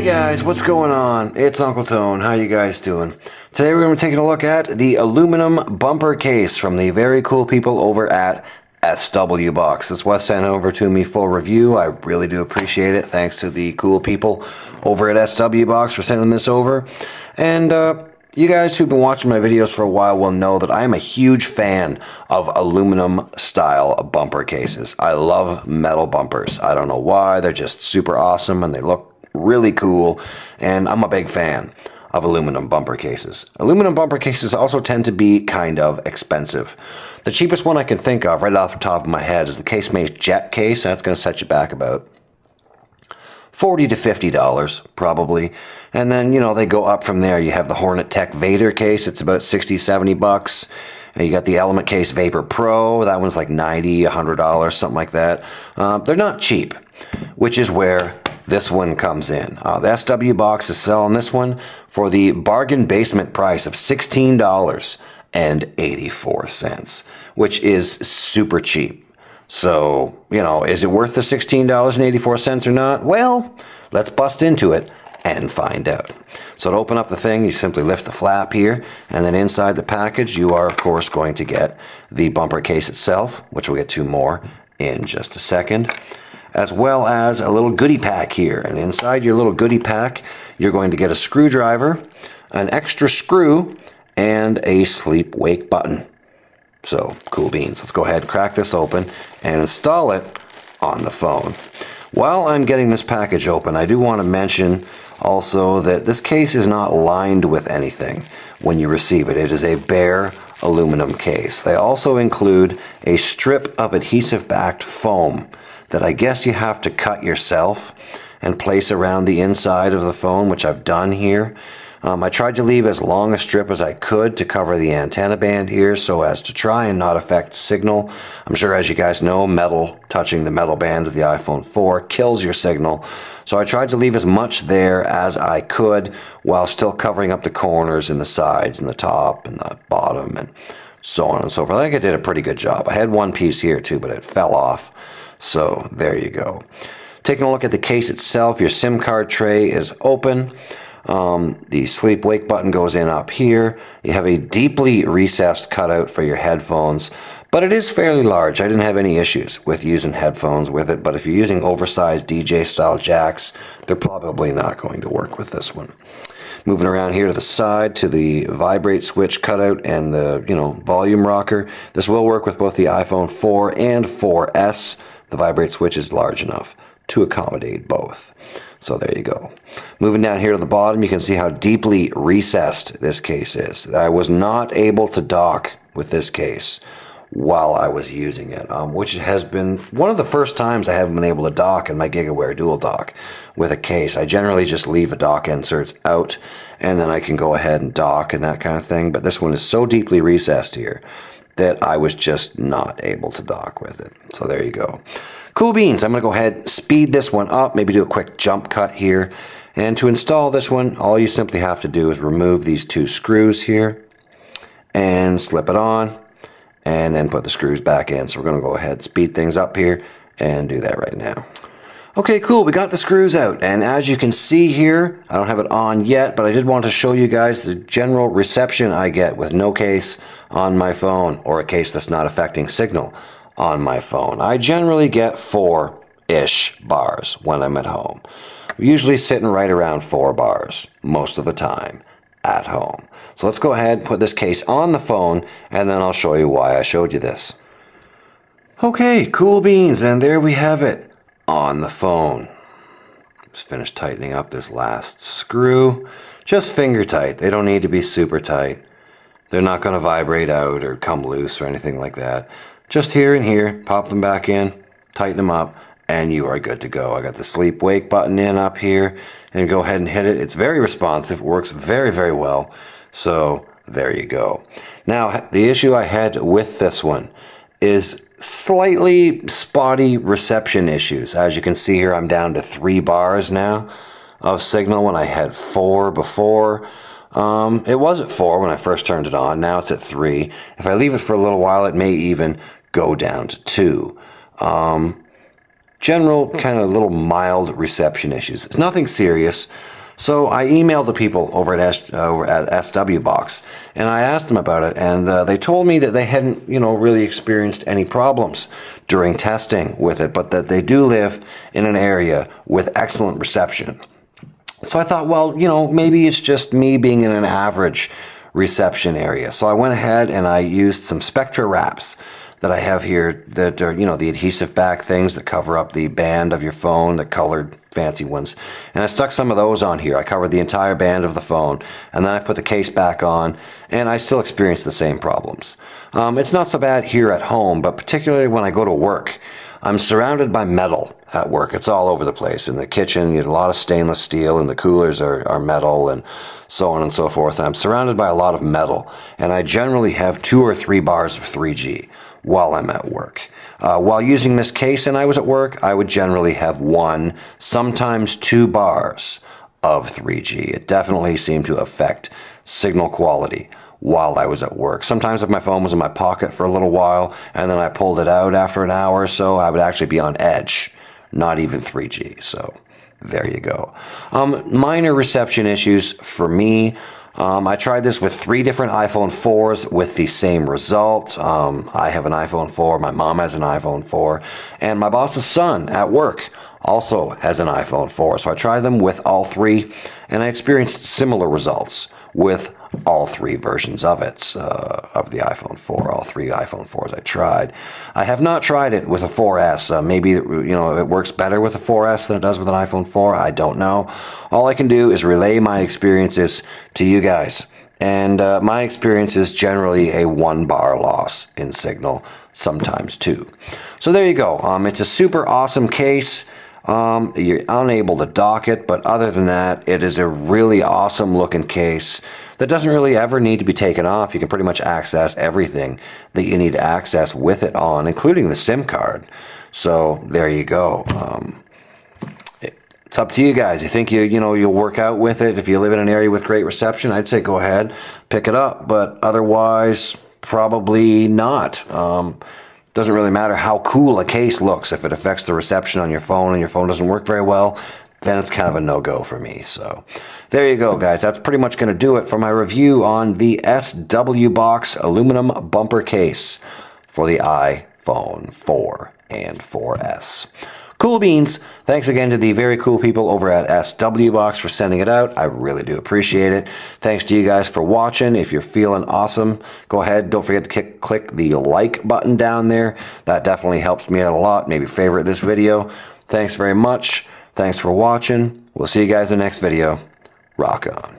guys, what's going on? It's Uncle Tone. How you guys doing? Today we're going to be taking a look at the aluminum bumper case from the very cool people over at SW Box. This was sent over to me for review. I really do appreciate it. Thanks to the cool people over at SW Box for sending this over. And you guys who've been watching my videos for a while will know that I am a huge fan of aluminum style bumper cases. I love metal bumpers. I don't know why. They're just super awesome and they look really cool, and I'm a big fan of aluminum bumper cases. Aluminum bumper cases also tend to be kind of expensive. The cheapest one I can think of right off the top of my head is the Casemate Jet case. That's going to set you back about $40 to $50 probably, and then they go up from there. You have the Hornet Tech Vader case. It's about $60-$70. And you got the Element Case Vapor Pro. That one's like $90, $100, something like that. They're not cheap, which is where this one comes in. The SW Box is selling this one for the bargain basement price of $16.84, which is super cheap. So, is it worth the $16.84 or not? Well, let's bust into it and find out. So to open up the thing, you simply lift the flap here, and then inside the package, you are, of course, going to get the bumper case itself, which we'll get to more in just a second, as well as a little goodie pack here. And inside your little goodie pack, you're going to get a screwdriver, an extra screw, and a sleep-wake button. So, cool beans. Let's go ahead and crack this open and install it on the phone. While I'm getting this package open, I do want to mention also that this case is not lined with anything when you receive it. It is a bare aluminum case. They also include a strip of adhesive-backed foam that I guess you have to cut yourself and place around the inside of the phone, which I've done here. I tried to leave as long a strip as I could to cover the antenna band here so as to try and not affect signal. I'm sure, as you guys know, metal touching the metal band of the iPhone 4 kills your signal. So I tried to leave as much there as I could while still covering up the corners and the sides and the top and the bottom and so on and so forth. I think I did a pretty good job. I had one piece here too, but it fell off. So there you go. Taking a look at the case itself, your SIM card tray is open. The sleep-wake button goes in up here. You have a deeply recessed cutout for your headphones, but it is fairly large. I didn't have any issues with using headphones with it, but if you're using oversized DJ-style jacks, they're probably not going to work with this one. Moving around here to the side to the vibrate switch cutout and the volume rocker. This will work with both the iPhone 4 and 4S. The vibrate switch is large enough to accommodate both. So there you go. Moving down here to the bottom, you can see how deeply recessed this case is. I was not able to dock with this case while I was using it, which has been one of the first times I haven't been able to dock in my GigaWare Dual Dock with a case. I generally just leave the dock inserts out and then I can go ahead and dock and that kind of thing, but this one is so deeply recessed here that I was just not able to dock with it. So there you go. Cool beans. I'm going to go ahead and speed this one up, maybe do a quick jump cut here. And to install this one, all you simply have to do is remove these two screws here and slip it on and then put the screws back in. So we're going to go ahead and speed things up here and do that right now. Okay, cool. We got the screws out, and as you can see here, I don't have it on yet, but I did want to show you guys the general reception I get with no case on my phone, or a case that's not affecting signal on my phone. I generally get 4-ish bars when I'm at home. I'm usually sitting right around 4 bars most of the time at home. So let's go ahead and put this case on the phone, and then I'll show you why I showed you this. Okay, cool beans, and there we have it. On the phone. Just finished tightening up this last screw. Just finger tight. They don't need to be super tight. They're not going to vibrate out or come loose or anything like that. Just here and here, pop them back in, tighten them up, and you are good to go. I got the sleep wake button in up here, and go ahead and hit it. It's very responsive, works very, very well. So there you go. Now, the issue I had with this one is slightly spotty reception issues. As you can see here, I'm down to 3 bars now of signal when I had 4 before. It was at 4 when I first turned it on. Now it's at 3. If I leave it for a little while, it may even go down to 2. General kind of little mild reception issues. It's nothing serious. So I emailed the people over at SW Box, and I asked them about it, and they told me that they hadn't, really experienced any problems during testing with it, but that they do live in an area with excellent reception. So I thought, well, maybe it's just me being in an average reception area. So I went ahead and I used some Spectra wraps that I have here that are, the adhesive back things that cover up the band of your phone, the colored fancy ones. And I stuck some of those on here. I covered the entire band of the phone, and then I put the case back on, and I still experience the same problems. It's not so bad here at home, but particularly when I go to work. I'm surrounded by metal at work. It's all over the place. In the kitchen, you have a lot of stainless steel, and the coolers are metal, and so on and so forth. And I'm surrounded by a lot of metal, and I generally have 2 or 3 bars of 3G while I'm at work. While using this case and I was at work, I would generally have 1, sometimes 2 bars of 3G. It definitely seemed to affect signal quality while I was at work. Sometimes if my phone was in my pocket for a little while and then I pulled it out after an hour or so, I would actually be on edge, not even 3G. So there you go. Minor reception issues for me. I tried this with 3 different iPhone 4s with the same result. I have an iPhone 4, my mom has an iPhone 4, and my boss's son at work also has an iPhone 4. So I tried them with all 3, and I experienced similar results with all 3 versions of it, of the iPhone 4, all 3 iPhone 4s I tried. I have not tried it with a 4S. Maybe, it works better with a 4S than it does with an iPhone 4. I don't know. All I can do is relay my experiences to you guys. And my experience is generally a 1 bar loss in signal, sometimes 2. So there you go. It's a super awesome case. You're unable to dock it, but other than that, it is a really awesome looking case that doesn't really ever need to be taken off. You can pretty much access everything that you need to access with it on, including the SIM card. So there you go. It's up to you guys. You think you'll work out with it. If you live in an area with great reception, I'd say go ahead, pick it up. But otherwise, probably not. Doesn't really matter how cool a case looks. If it affects the reception on your phone and your phone doesn't work very well, then it's kind of a no-go for me. So there you go, guys. That's pretty much going to do it for my review on the SW Box aluminum bumper case for the iPhone 4 and 4S. Cool beans. Thanks again to the very cool people over at SW Box for sending it out. I really do appreciate it. Thanks to you guys for watching. If you're feeling awesome, go ahead. Don't forget to click the like button down there. That definitely helps me out a lot. Maybe favorite this video. Thanks very much. Thanks for watching. We'll see you guys in the next video. Rock on.